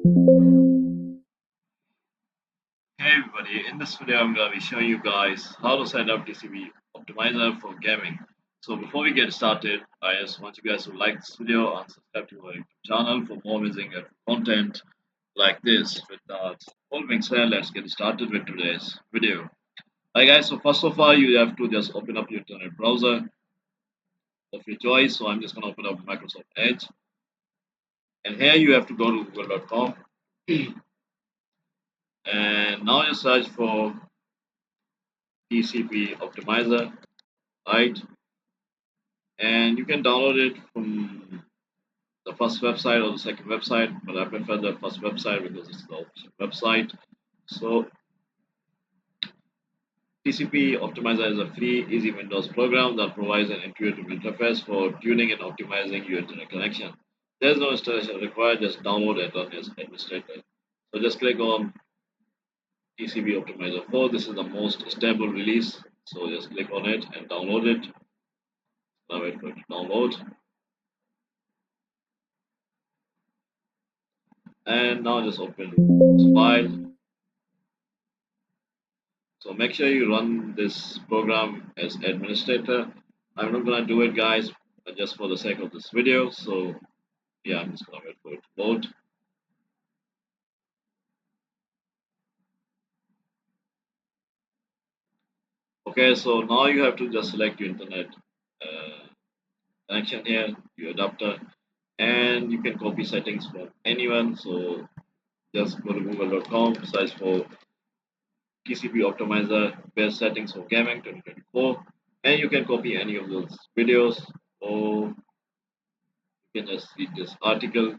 Hey everybody, in this video I'm going to be showing you guys how to set up TCP Optimizer for gaming. So before we get started, I just want you guys to like this video and subscribe to our YouTube channel for more amazing content like this. With that all being said, let's get started with today's video. Alright guys, so first of all you have to just open up your internet browser of your choice. So I'm just going to open up Microsoft Edge, and here you have to go to google.com and now you search for TCP Optimizer, right? And you can download it from the first website or the second website, but I prefer the first website because it's the official website. So TCP Optimizer is a free, easy Windows program that provides an intuitive interface for tuning and optimizing your internet connection. There's no installation required, just download and run as administrator. So just click on TCP Optimizer 4. This is the most stable release. So just click on it and download it. Now wait for it to download. And now just open this file. So make sure you run this program as administrator. I'm not gonna do it guys, but just for the sake of this video. So yeah, I'm just gonna wait for it to load. Okay, so now you have to just select your internet uh, connection here, your adapter, and you can copy settings from anyone. So just go to google.com, search for TCP Optimizer best settings for gaming 2024, and you can copy any of those videos, or you can just read this article,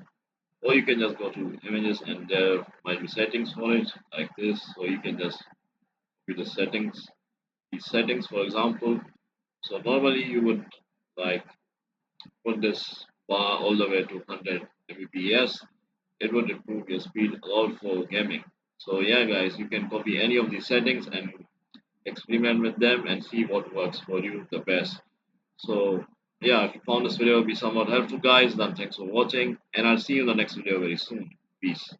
or you can just go to images and there might be settings for it like this. So you can just do the settings, these settings for example. So normally you would like put this bar all the way to 100 mbps. It would improve your speed a lot for gaming. So yeah guys, you can copy any of these settings and experiment with them and see what works for you the best. So yeah, if you found this video to be somewhat helpful guys, then thanks for watching, and I'll see you in the next video very soon. Peace.